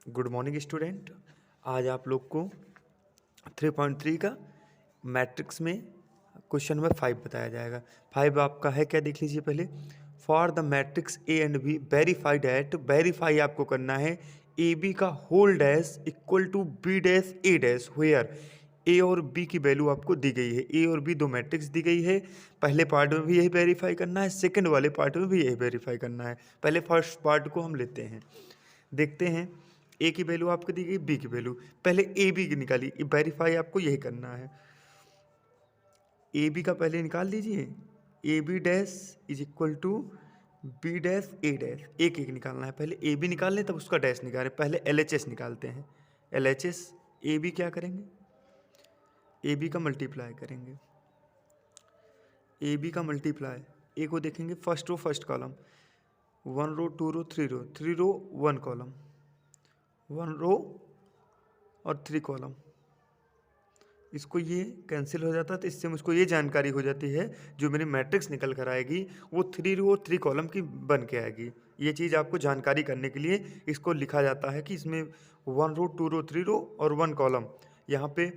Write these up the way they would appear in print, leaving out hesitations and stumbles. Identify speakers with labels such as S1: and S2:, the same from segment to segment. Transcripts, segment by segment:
S1: Good morning student. आज आप लोग को 3.3 का मैट्रिक्स में क्वेश्चन नंबर 5 बताया जाएगा। 5 आपका है क्या, देख लीजिए पहले। For the matrix A and B verified at, verify आपको करना है ए बी का whole dash equal to B dash A dash where A और बी की वैल्यू आपको दी गई है। ए और बी दो मैट्रिक्स दी गई है। पहले पार्ट में भी यही वेरीफाई करना है, सेकंड वाले पार्ट में भी यही वेरीफाई करना है। पहले फर्स्ट पार्ट को हम लेते हैं, देखते हैं। ए की वैल्यू आपको दी गई, बी की वैल्यू, पहले ए बी की निकाली, वेरीफाई आपको यही करना है। ए बी का पहले निकाल लीजिए, A B dash is equal to B dash A dash, एक एक निकालना है। पहले ए बी निकाल लें तब उसका डैश निकालें। पहले एल एच एस निकालते हैं। L H S A B क्या करेंगे, ए बी का मल्टीप्लाई करेंगे। ए बी का मल्टीप्लाई, ए को देखेंगे फर्स्ट रो फर्स्ट कॉलम, 1 रो 2 रो 3 रो, 3 रो 1 कॉलम, 1 रो और 3 कॉलम। इसको ये कैंसिल हो जाता है, तो इससे मुझको ये जानकारी हो जाती है जो मेरी मैट्रिक्स निकल कर आएगी वो 3 रो और 3 कॉलम की बन के आएगी। ये चीज़ आपको जानकारी करने के लिए इसको लिखा जाता है कि इसमें 1 रो 2 रो 3 रो और 1 कॉलम। यहाँ पे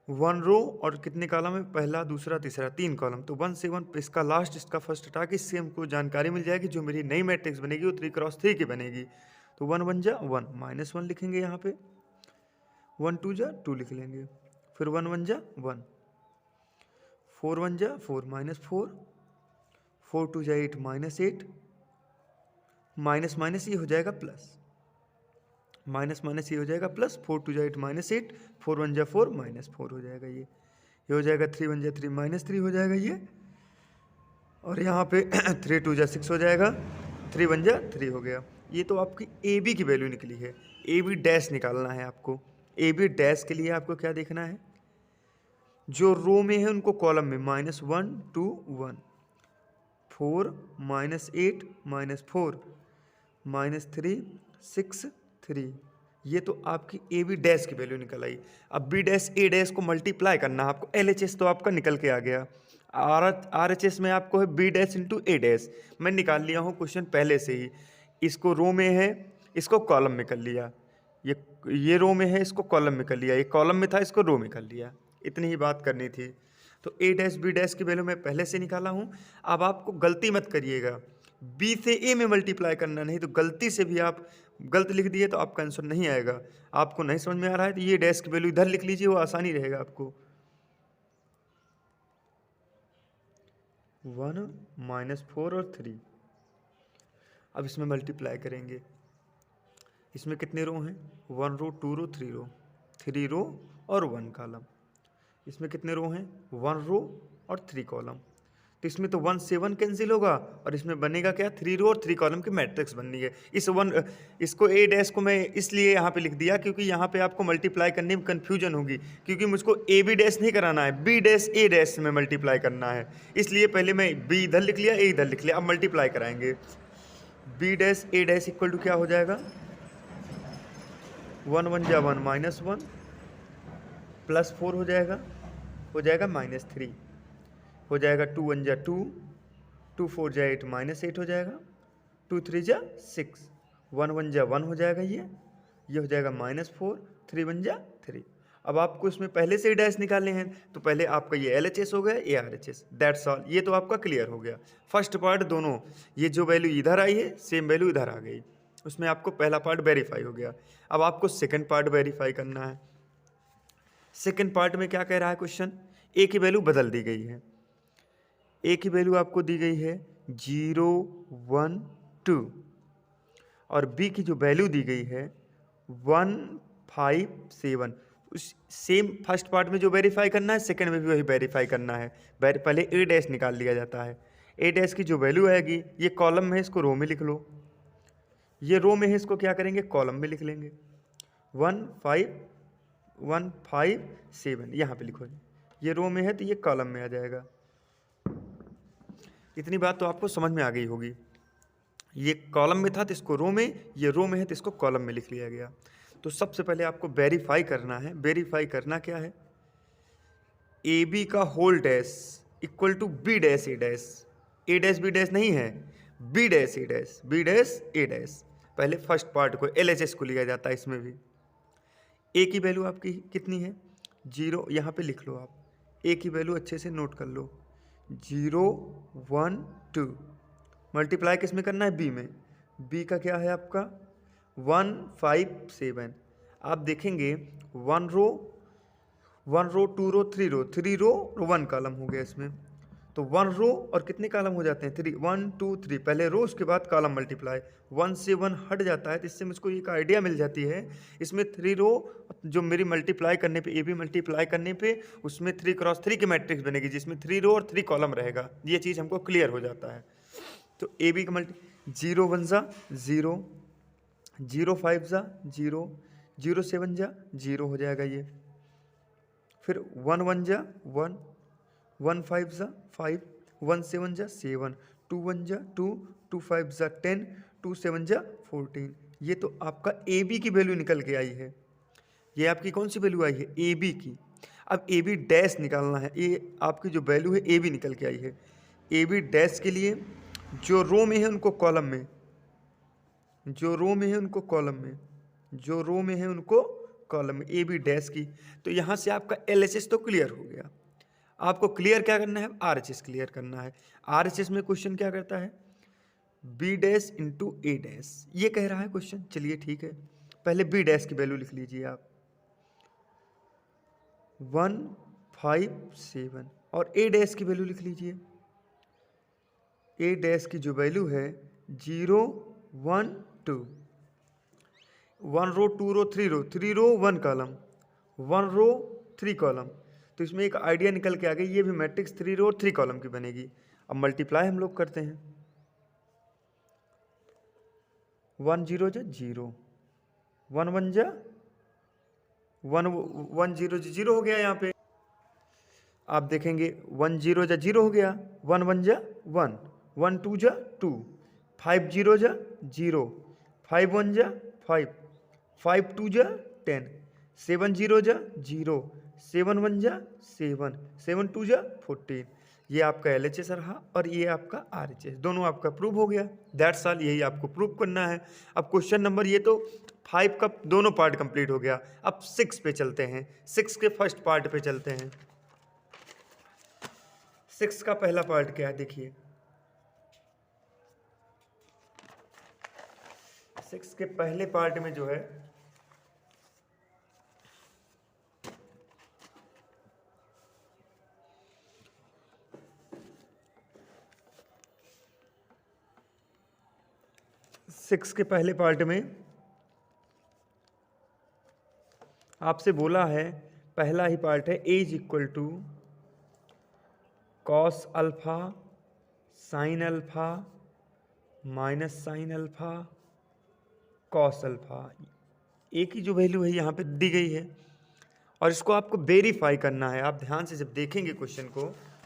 S1: 1 रो और कितने कॉलम है, पहला दूसरा तीसरा 3 कॉलम, तो 1 से 1 इसका लास्ट इसका फर्स्ट हटा के इससे हमको जानकारी मिल जाएगी जो मेरी नई मैट्रिक्स बनेगी वो 3 क्रॉस 3 की बनेगी। तो 1 1 जा 1, -1 लिखेंगे यहाँ पे, 1 2 जा 2 लिख लेंगे, फिर 1 1 जा 1, 4 1 जा 4, -4, 4 2 जा 8, -8, माइनस माइनस ये हो जाएगा प्लस, माइनस माइनस ये हो जाएगा प्लस, 4 2 जा 8, -8, 4 1 जा 4, -4 हो जाएगा। ये हो जाएगा 3 1 जा 3, -3 हो जाएगा ये। और यहाँ पे 3 2 जा 6 हो जाएगा, 3 1 जा 3 हो गया। ये तो आपकी ए बी की वैल्यू निकली है। ए बी डैश निकालना है आपको। ए बी डैश के लिए आपको क्या देखना है, जो रो में है उनको कॉलम में, -1 2 1, 4 -8 -4 -3 6 3, ये तो आपकी ए बी डैश की वैल्यू निकल आई। अब बी डैश ए डैश को मल्टीप्लाई करना है आपको। एल एच एस तो आपका निकल के आ गया। आर एच एस में आपको है बी डैश इंटू ए डैश, मैं निकाल लिया हूँ क्वेश्चन पहले से ही। इसको रो में है, इसको कॉलम में कर लिया। ये रो में है, इसको कॉलम में कर लिया। ये कॉलम में था, इसको रो में कर लिया। इतनी ही बात करनी थी। तो ए डैश बी डैश की वैल्यू मैं पहले से निकाला हूँ। अब आपको गलती मत करिएगा, बी से ए में मल्टीप्लाई करना, नहीं तो गलती से भी आप गलत लिख दिए तो आपका आंसर नहीं आएगा। आपको नहीं समझ में आ रहा है तो ये डैश की वैल्यू इधर लिख लीजिए, वो आसानी रहेगा आपको। 1 -4 और 3, अब इसमें मल्टीप्लाई करेंगे। इसमें कितने रो हैं, 1 रो 2 रो 3 रो, 3 रो और 1 कॉलम। इसमें कितने रो हैं, 1 रो और 3 कॉलम। तो इसमें तो 1 से 1 कैंसिल होगा और इसमें बनेगा क्या, 3 रो और 3 कॉलम की मैट्रिक्स बननी है। इसको ए डैश को मैं इसलिए यहाँ पे लिख दिया क्योंकि यहाँ पे आपको मल्टीप्लाई करने में कन्फ्यूजन होगी, क्योंकि मुझको ए बी डैश नहीं कराना है, बी डैश ए डैश में मल्टीप्लाई करना है। इसलिए पहले मैं बी इधर लिख लिया, ए इधर लिख लिया। अब मल्टीप्लाई कराएंगे, B dash A dash equal to क्या हो जाएगा, 1 1 जा 1, -1 प्लस 4 हो जाएगा -3 हो जाएगा, 2 1 जा 2, 2 4 जा 8, -8 हो जाएगा, 2 3 जा 6, 1 1 जा 1 हो जाएगा। ये हो जाएगा -4, 3 1 जा 3। अब आपको इसमें पहले से ही डैश निकालने हैं, तो पहले आपका ये एल एच एस हो गया, ये R H S, that's all. ये तो आपका क्लियर हो गया। फर्स्ट पार्ट दोनों, ये जो वैल्यू इधर आई है सेम वैल्यू इधर आ गई, उसमें आपको पहला पार्ट वेरीफाई हो गया। अब आपको सेकंड पार्ट वेरीफाई करना है। सेकंड पार्ट में क्या कह रहा है क्वेश्चन, ए की वैल्यू बदल दी गई है। ए की वैल्यू आपको दी गई है 0 1 2 और बी की जो वैल्यू दी गई है 1 5 7। उस सेम फर्स्ट पार्ट में जो वेरीफाई करना है सेकंड में भी वही वेरीफाई करना है। पहले ए डैश निकाल लिया जाता है। ए डैश की जो वैल्यू आएगी, ये कॉलम में है, इसको रो में लिख लो। ये रो में है, इसको क्या करेंगे, कॉलम में लिख लेंगे। 1 5 7 यहाँ पे लिखो। ये रो में है तो ये कॉलम में आ जाएगा। इतनी बात तो आपको समझ में आ गई होगी। ये कॉलम में था तो इसको रो में, ये रो में है तो इसको कॉलम में लिख लिया गया। तो सबसे पहले आपको वेरीफाई करना है। वेरीफाई करना क्या है, ए बी का whole dash equal to B dash A dash. A dash B dash नहीं है, B dash A dash, B dash A dash. पहले फर्स्ट पार्ट को LHS को लिया जाता है इसमें भी। ए की वैल्यू आपकी कितनी है 0, यहाँ पे लिख लो आप ए की वैल्यू अच्छे से नोट कर लो 0 1 2 मल्टीप्लाई किस में करना है बी में। बी का क्या है आपका 1 5 7। आप देखेंगे 1 रो 2 रो 3 रो 1 कॉलम हो गया इसमें। तो 1 रो और कितने कॉलम हो जाते हैं 3 1 2 3 पहले रो उसके बाद कॉलम मल्टीप्लाई 1 से 1 हट जाता है। तो इससे मुझको एक आइडिया मिल जाती है इसमें 3 रो जो मेरी मल्टीप्लाई करने पे ए बी मल्टीप्लाई करने पे उसमें 3 क्रॉस 3 की मैट्रिक्स बनेगी जिसमें 3 रो और 3 कॉलम रहेगा। ये चीज़ हमको क्लियर हो जाता है। तो ए बी का मल्टी 0 1 जा 0 0 5 जा 0 0 7 जा 0 हो जाएगा ये। फिर 1 1 जा 1 1 5 जा 5 1 7 जा 7 2 1 जा 2 2 5 जा 10 2 7 जा 14। ये तो आपका ए बी की वैल्यू निकल के आई है। ये आपकी कौन सी वैल्यू आई है ए बी की। अब ए बी डैश निकालना है। ये आपकी जो वैल्यू है ए बी निकल के आई है। ए बी डैश के लिए जो रो में है उनको कॉलम में, जो रो में है उनको कॉलम में, जो रो में है उनको कॉलम में ए बी डैश की। तो यहाँ से आपका LHS तो क्लियर हो गया। आपको क्लियर क्या करना है RHS क्लियर करना है। RHS में क्वेश्चन क्या करता है बी डैश इंटू ए डैश ये कह रहा है क्वेश्चन। चलिए ठीक है पहले बी डैश की वैल्यू लिख लीजिए आप 1 5 7 और ए डैश की वैल्यू लिख लीजिए। ए डैश की जो वैल्यू है 0 1 2 1 रो 2 रो 3 रो 1 कॉलम 1 रो 3 कॉलम। तो इसमें एक आइडिया निकल के आ गई ये भी मैट्रिक्स 3 रो और 3 कॉलम की बनेगी। अब मल्टीप्लाई हम लोग करते हैं 1 0 जा 0 1 1 जा 1 1 0 0 हो गया। यहाँ पे आप देखेंगे 1 0 जा 0 हो गया 1 1 जा 1 1 2 जा 2 5 0 जा 0 5 1 जा 5 5 2 जा 10 7 0 जा 0 7 1 जा 7 7 2 जा 14। ये आपका LHS रहा और ये आपका RHS दोनों आपका प्रूव हो गया। दैट्स ऑल यही आपको प्रूव करना है। अब क्वेश्चन नंबर ये तो 5 का दोनों पार्ट कंप्लीट हो गया। अब 6 पे चलते हैं। 6 के फर्स्ट पार्ट पे चलते हैं। 6 का पहला पार्ट क्या है देखिए 6 के पहले पार्ट में जो है सिक्स के पहले पार्ट में आपसे बोला है पहला ही पार्ट है A is equal to cos alpha sine alpha minus sine alpha cos alpha. A की जो वैल्यू है यहाँ पे दी गई है और इसको आपको वेरीफाई करना है। आप ध्यान से जब देखेंगे क्वेश्चन को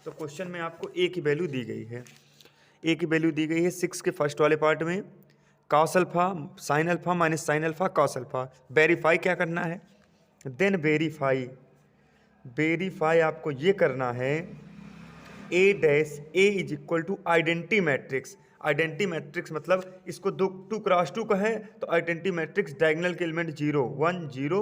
S1: तो क्वेश्चन में आपको ए की वैल्यू दी गई है। ए की वैल्यू दी गई है 6 के फर्स्ट वाले पार्ट में cos alpha sine alpha minus sine alpha cos alpha. Verify क्या करना है देन वेरीफाई आपको ये करना है A dash A is equal to identity matrix. Identity matrix मतलब इसको 2 क्रॉस 2 का है तो आइडेंटिटी मैट्रिक्स डायगोनल के एलिमेंट 0 1 0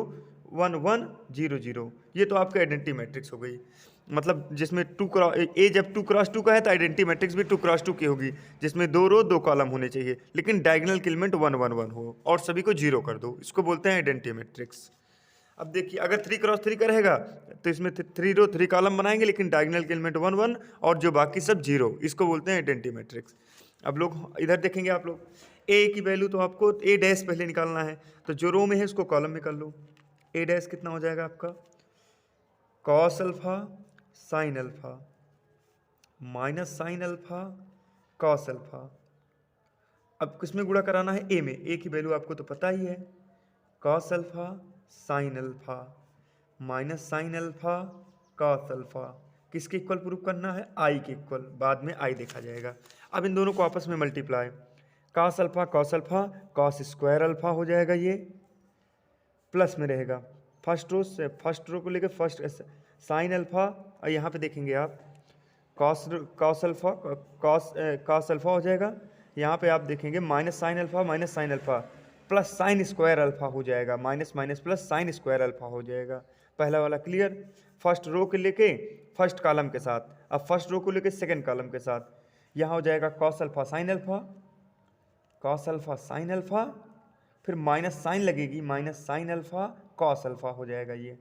S1: 1 1 0 0 ये तो आपका आइडेंटिटी मैट्रिक्स हो गई। मतलब जिसमें 2 क्रॉस ए जब 2 क्रॉस 2 का है तो आइडेंटिटी मैट्रिक्स भी 2 क्रॉस 2 की होगी जिसमें 2 रो 2 कॉलम होने चाहिए लेकिन डायगोनल के एलिमेंट 1 1 1 हो और सभी को 0 कर दो। इसको बोलते हैं आइडेंटिटी मैट्रिक्स। अब देखिए अगर 3 क्रॉस 3 का रहेगा तो इसमें 3 रो 3 कॉलम बनाएंगे लेकिन डायगोनल के एलिमेंट 1 1 और जो बाकी सब 0 इसको बोलते हैं आइडेंटिटी मैट्रिक्स। अब लोग इधर देखेंगे आप लोग ए की वैल्यू तो आपको ए डैश पहले निकालना है तो जो रो में है उसको कॉलम में कर लो। ए डैश कितना हो जाएगा आपका cos alpha sine alpha minus sine alpha cos alpha. अब किसमें गुणा कराना है ए में। ए की वैल्यू आपको तो पता ही है cos alpha sine alpha minus sine alpha cos alpha. किसके इक्वल प्रूफ करना है आई के इक्वल। बाद में आई देखा जाएगा। अब इन दोनों को आपस में multiply cos alpha cos square alpha हो जाएगा ये प्लस में रहेगा फर्स्ट रो को लेकर फर्स्ट साइन अल्फा और यहाँ पे देखेंगे आप कॉस अल्फा हो जाएगा। यहाँ पे आप देखेंगे minus sine alpha plus sign square alpha हो जाएगा, minus minus plus sign square alpha हो जाएगा। पहला वाला क्लियर। फर्स्ट रो को लेके फर्स्ट कॉलम के साथ, अब फर्स्ट रो को लेके सेकंड कॉलम के साथ, यहाँ हो जाएगा cos alpha sine alpha, cos alpha sine alpha, फिर माइनस साइन लगेगी, minus sine alpha cos alpha हो जाएगा ये।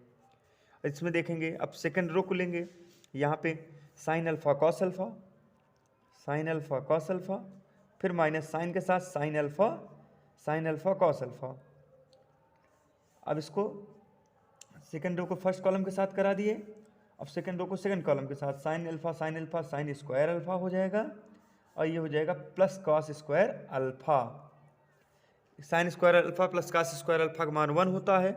S1: इसमें देखेंगे अब सेकंड रो को लेंगे, यहाँ पे sign alpha cos alpha, sine alpha cos alpha, फिर माइनस साइन के साथ साइन अल्फा कॉस अल्फा। अब इसको सेकंड रो को फर्स्ट कॉलम के साथ करा दिए, अब सेकंड रो को सेकंड कॉलम के साथ sign alpha sine square alpha हो जाएगा, और ये हो जाएगा plus cos square alpha. Sine square alpha plus cos square alpha का मान 1 होता है।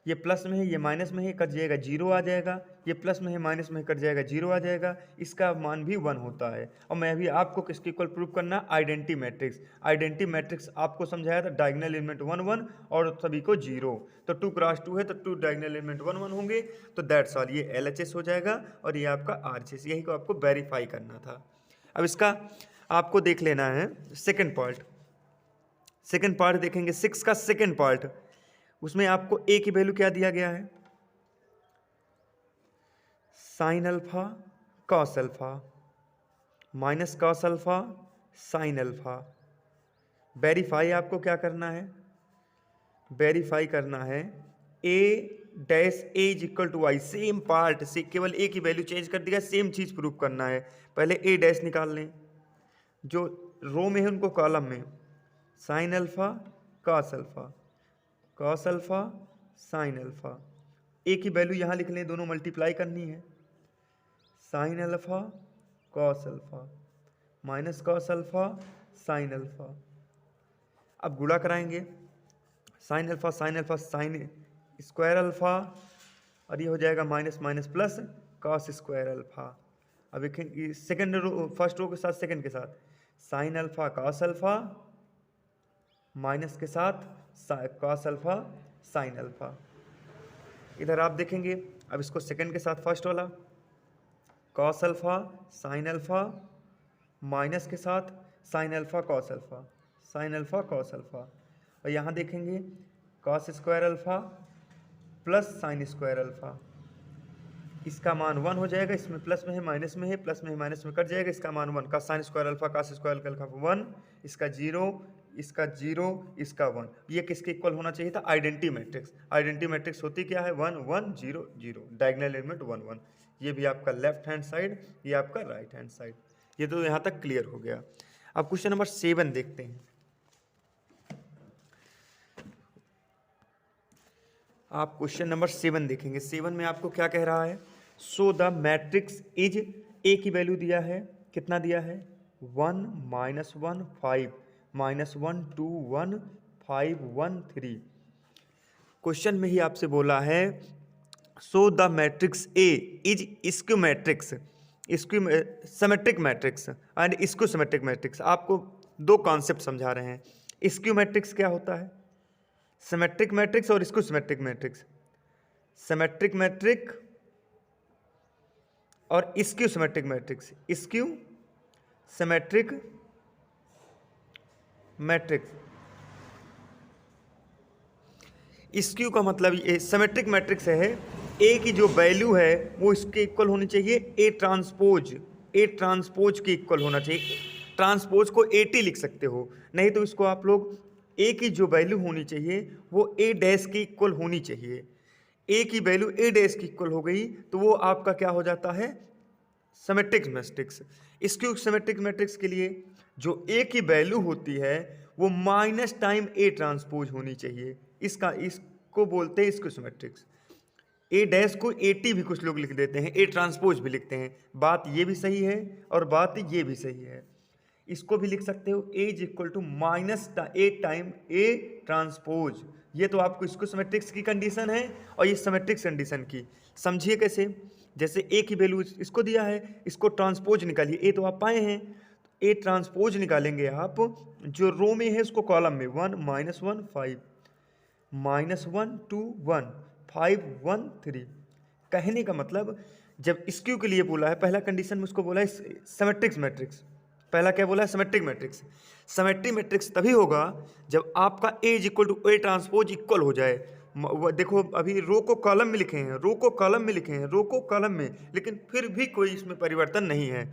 S1: ये प्लस में है, ये माइनस में है, कट जाएगा 0 आ जाएगा, ये प्लस में है माइनस में कट जाएगा 0 आ जाएगा, इसका मान भी 1 होता है। और मैं भी आपको किसके इक्वल प्रूव करना, आइडेंटिटी मैट्रिक्स। आइडेंटिटी मैट्रिक्स आपको समझाया था, डायगोनल एलिमेंट 1 1 और सभी को 0, तो 2 क्रॉस 2 है तो 2 डायगोनल एलिमेंट 1 1 होंगे, तो दैट्स ऑल। ये LHS हो जाएगा और ये आपका RHS, यही को आपको वेरीफाई करना था। अब इसका आपको देख लेना है सेकेंड पार्ट। सेकेंड पार्ट देखेंगे 6 का सेकेंड पार्ट, उसमें आपको ए की वैल्यू क्या दिया गया है, sine alpha cos alpha minus cos alpha sine alpha. Verify आपको क्या करना है, वेरीफाई करना है A dash A is equal to Y, same part से केवल ए की वैल्यू चेंज कर दिया, सेम चीज प्रूव करना है। पहले ए डैश निकाल लें, जो रो में है उनको कॉलम में, sine alpha cos alpha, cos alpha sine alpha, A की वैल्यू यहाँ लिख लें, दोनों मल्टीप्लाई करनी है, sine alpha cos alpha minus cos alpha sine alpha. अब गुणा कराएंगे, sine alpha sine square alpha, और ये हो जाएगा minus minus plus cos square alpha. अब देखेंगे सेकेंड रो, फर्स्ट रो के साथ सेकेंड के साथ, sign alpha cos alpha minus के साथ कॉस अल्फा साइन अल्फा। इधर आप देखेंगे, अब इसको सेकंड के साथ फर्स्ट वाला, cos alpha sine alpha minus के साथ sign alpha cos alpha, sine alpha cos alpha, और यहाँ देखेंगे cos square alpha plus sign square alpha, इसका मान 1 हो जाएगा, इसमें प्लस में है माइनस में है, प्लस में है माइनस में कट जाएगा, इसका मान 1, का sign square alpha cos square alpha 1, इसका 0, इसका 0, इसका 1। ये किसके इक्वल होना चाहिए था, आइडेंटिटी मैट्रिक्स। आइडेंटिटी मैट्रिक्स होती क्या है, 1 1 0 0, डायगोनल एलिमेंट 1 1। ये भी आपका लेफ्ट हैंड साइड, ये आपका राइट हैंड साइड। ये तो यहाँ तक क्लियर हो गया। अब क्वेश्चन नंबर 7 देखते हैं। आप क्वेश्चन नंबर 7 देखेंगे, 7 में आपको क्या कह रहा है, सो द मैट्रिक्स इज, ए की वैल्यू दिया है, कितना दिया है, 1 -1 5 -1 2 1 5 1 3। क्वेश्चन में ही आपसे बोला है so the matrix A is skew matrix, skew symmetric matrix and skew symmetric matrix. आपको दो कॉन्सेप्ट समझा रहे हैं। स्क्यू मैट्रिक्स क्या होता है, सिमेट्रिक मैट्रिक्स और skew symmetric matrix. Symmetric matrix और skew symmetric matrix, skew symmetric matrix. Skew का मतलब ये सिमेट्रिक मैट्रिक्स है, ए की जो वैल्यू है वो इसके इक्वल होनी चाहिए ए ट्रांसपोज, ए ट्रांसपोज के इक्वल होना चाहिए। ट्रांसपोज को AT लिख सकते हो, नहीं तो इसको आप लोग ए की जो वैल्यू होनी चाहिए वो ए डैश की इक्वल होनी चाहिए। ए की वैल्यू ए डैश की इक्वल हो गई तो वो आपका क्या हो जाता है, symmetric matrix. Skew symmetric matrix के लिए जो ए की वैल्यू होती है वो माइनस टाइम ए ट्रांसपोज होनी चाहिए, इसको बोलते हैं स्क्यू सिमेट्रिक्स। ए डैश को AT भी कुछ लोग लिख देते हैं, ए ट्रांसपोज भी लिखते हैं। बात ये भी सही है और बात ये भी सही है। इसको भी लिख सकते हो A is equal to minus A time A transpose. ये तो आपको स्क्यू सिमेट्रिक्स की कंडीशन है और ये सिमेट्रिक्स कंडीशन की। समझिए कैसे, जैसे ए की वैल्यू इसको दिया है, इसको ट्रांसपोज निकालिए। ए तो आप पाए हैं, ए ट्रांसपोज निकालेंगे आप, जो रो में है उसको कॉलम में, 1 -1 5 -1 2 1 5 1 3। कहने का मतलब जब स्क्यू के लिए बोला है, पहला कंडीशन में उसको बोला है सिमेट्रिक्स मैट्रिक्स, पहला क्या बोला है, सिमेट्रिक मैट्रिक्स। सिमेट्रिक मैट्रिक्स तभी होगा जब आपका A is equal to A transpose equal हो जाए। देखो अभी रो को कॉलम में लिखे हैं, रो को कॉलम में लिखे हैं, रो को कॉलम में, लेकिन फिर भी कोई इसमें परिवर्तन नहीं है।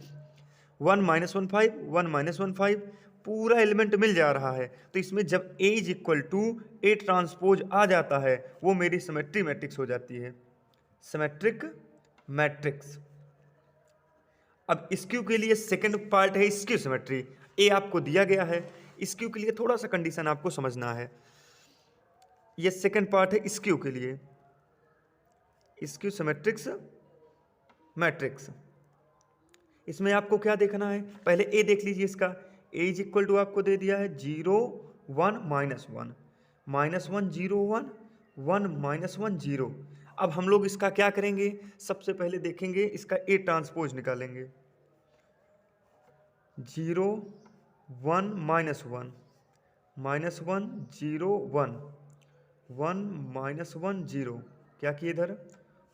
S1: 1 - 1 5, 1 - 1 5, पूरा एलिमेंट मिल जा रहा है। तो इसमें जब A is equal to A transpose आ जाता है वो मेरी सिमेट्रिक मैट्रिक्स हो जाती है, सिमेट्रिक मैट्रिक्स। अब स्क्यू के लिए सेकंड पार्ट है स्क्यू सिमेट्री। ए आपको दिया गया है, स्क्यू के लिए थोड़ा सा कंडीशन आपको समझना है। ये सेकंड पार्ट है स्क्यू के लिए, स्क्यू सिमेट्रिक्स मैट्रिक्स। इसमें आपको क्या देखना है, पहले ए देख लीजिए। इसका ए इज इक्वल टू आपको दे दिया है 0 1 -1, -1 0 1 1 -1 0। अब हम लोग इसका क्या करेंगे, सबसे पहले देखेंगे इसका ए ट्रांसपोज निकालेंगे। 0 1 -1 -1 0 1 1 -1 0। क्या किए इधर,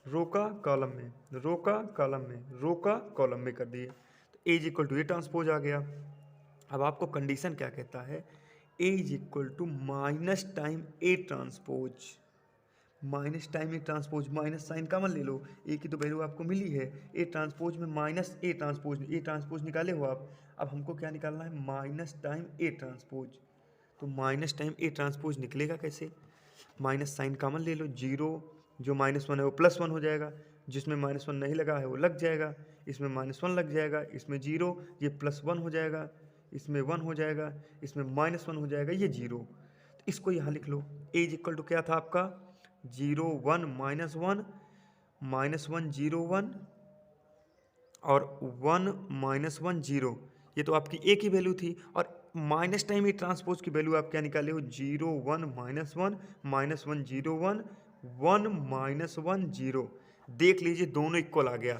S1: रो का कॉलम में, रो का कॉलम में, रो का कॉलम में कर दिए। तो A is equal to A transpose आ गया। अब आपको कंडीशन क्या कहता है, A is equal to minus time A transpose, minus time A transpose, minus sign common ले लो, ए की तो वैल्यू आपको मिली है, ए ट्रांसपोज में माइनस ए ट्रांसपोज निकाले हो आप। अब हमको क्या निकालना है, माइनस टाइम ए ट्रांसपोज। तो माइनस टाइम ए ट्रांसपोज निकलेगा कैसे, माइनस साइन कॉमन ले लो, 0 जो -1 है वो +1 हो जाएगा, जिसमें -1 नहीं लगा है वो लग जाएगा, इसमें -1 लग जाएगा, इसमें 0, ये +1 हो जाएगा, इसमें 1 हो जाएगा, इसमें -1 हो जाएगा, ये 0। तो इसको यहाँ लिख लो, ए इज इक्वल टू क्या था आपका 0 1 -1 -1 0 1 और 1 -1 0। ये तो आपकी ए की वैल्यू थी, और माइनस टाइम ए ट्रांसपोज की वैल्यू आप क्या निकाले हो, 0 1 -1 -1 0 1 1 -1 0। देख लीजिए दोनों इक्वल आ गया,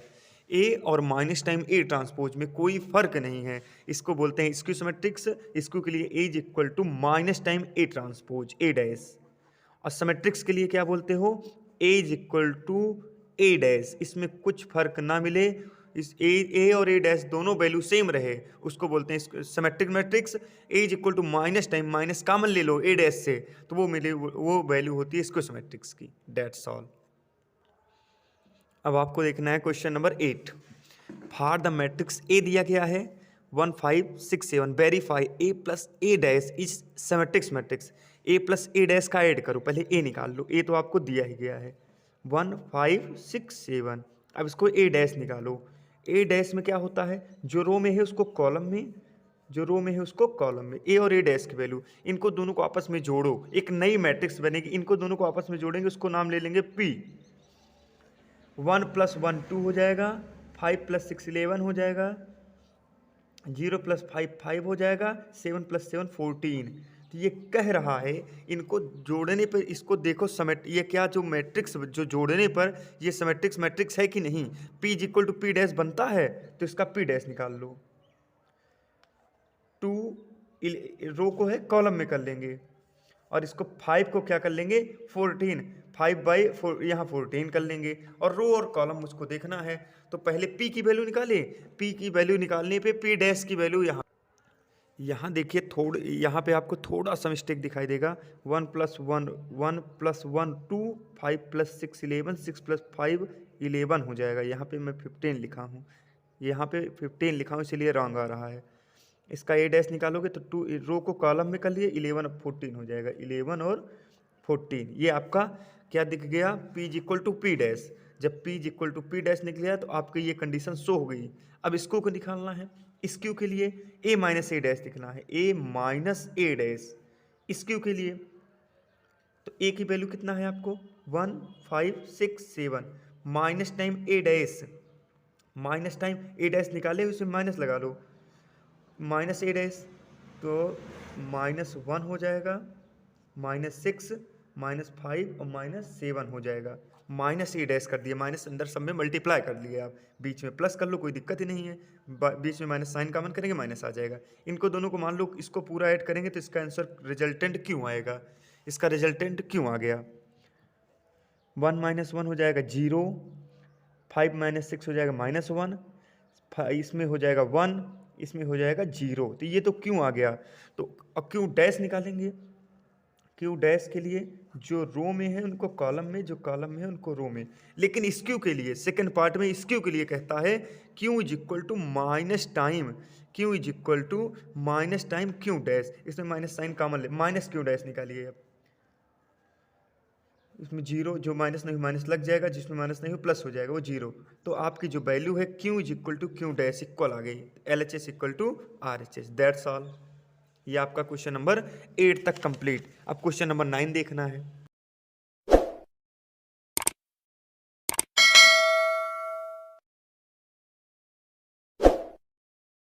S1: ए और माइनस टाइम ए ट्रांसपोज में कोई फर्क नहीं है। इसको बोलते हैं स्क्यू सिमेट्रिक्स। स्क्यू के लिए A is equal to minus time A transpose, A dash. और सिमेट्रिक्स के लिए क्या बोलते हो, A is equal to A dash. इसमें कुछ फर्क ना मिले, इस ए और ए डैश दोनों वैल्यू सेम रहे, उसको बोलते हैं symmetric matrix. A is equal to minus time minus common ले लो ए डैश से, तो वो मिले, वो वैल्यू होती है स्क्यू सिमेट्रिक्स की। That's all. अब आपको देखना है question number 8। For the matrix A दिया गया है 1 5 6 7, verify A plus A dash is symmetric matrix. A plus A dash का ऐड करो, पहले ए निकाल लो, ए तो आपको दिया ही गया है 1 5 6 7। अब इसको ए डैश निकालो। ए डैश में क्या होता है, जो रो में है उसको कॉलम में, जो रो में है उसको कॉलम में, ए और ए डैश की वैल्यू, इनको दोनों को आपस में जोड़ो, एक नई मैट्रिक्स बनेगी। इनको दोनों को आपस में जोड़ेंगे, उसको नाम ले लेंगे पी। 1 + 1 2 हो जाएगा, 5 + 6 11 हो जाएगा, 0 + 5 5 हो जाएगा, 7 + 7 14। तो ये कह रहा है इनको जोड़ने पर, इसको देखो समेट, ये क्या जो मैट्रिक्स जो जोड़ने पर ये सिमेट्रिक्स मैट्रिक्स है कि नहीं। P is equal to P dash बनता है, तो इसका P डैश निकाल लो। 2 रो को है कॉलम में कर लेंगे, और इसको 5 को क्या कर लेंगे 14, 5/4 यहाँ 14 कर लेंगे, और रो और कॉलम मुझको देखना है। तो पहले P की वैल्यू निकाले, P की वैल्यू निकालने पे P डैश की वैल्यू यहाँ देखिए, यहाँ पे आपको थोड़ा सा मिस्टेक दिखाई देगा। 1 + 1 1 + 1 2, 5 + 6 11, 6 + 5 11 हो जाएगा। यहाँ पे मैं 15 लिखा हूँ, यहाँ पे 15 लिखा हूँ, इसलिए रॉन्ग आ रहा है। इसका ए डैश निकालोगे तो 2 रो को कॉलम में कर लिए, 11 और 14 हो जाएगा, 11 और 14। ये आपका क्या दिख गया, P is equal to P dash. जब P is equal to P dash निकला तो आपकी ये कंडीशन शो हो गई। अब इसको को निकालना है, इस क्यू के लिए A - A डैश दिखना है, A - A डैश इस क्यू के लिए। तो A की वैल्यू कितना है आपको 1 5 6 7, minus time A dash, minus time A dash निकाले, उसमें माइनस लगा लो, -A डैश तो -1 हो जाएगा, -6 -5 और -7 हो जाएगा। -A डैश कर दिया, माइनस अंदर सब में मल्टीप्लाई कर लिए आप, बीच में प्लस कर लो, कोई दिक्कत ही नहीं है, बीच में माइनस साइन कॉमन करेंगे, माइनस आ जाएगा। इनको दोनों को मान लो, इसको पूरा ऐड करेंगे तो इसका आंसर रिजल्टेंट क्यों आएगा, इसका रिजल्टेंट क्यों आ गया। 1 - 1 हो जाएगा 0, 5 - 6 हो जाएगा -1, इसमें हो जाएगा 1, इसमें हो जाएगा 0। तो ये तो क्यू आ गया, तो अब क्यू डैश निकालेंगे। क्यू डैश के लिए जो रो में है उनको कॉलम में, जो कॉलम में है उनको रो में। लेकिन इस क्यू के लिए सेकंड पार्ट में इस क्यू के लिए कहता है Q is equal to minus time, Q is equal to minus time Q dash. इसमें माइनस साइन कॉमन ले, माइनस क्यू डैश निकालिए। अब इसमें 0, जो माइनस नहीं माइनस लग जाएगा, जिसमें माइनस नहीं हो प्लस हो जाएगा, वो 0। तो आपकी जो वैल्यू है Q is equal to Q dash equal आ गई LHS equal to RHS। That's all. ये आपका क्वेश्चन नंबर 8 तक कंप्लीट। अब क्वेश्चन नंबर 9 देखना है।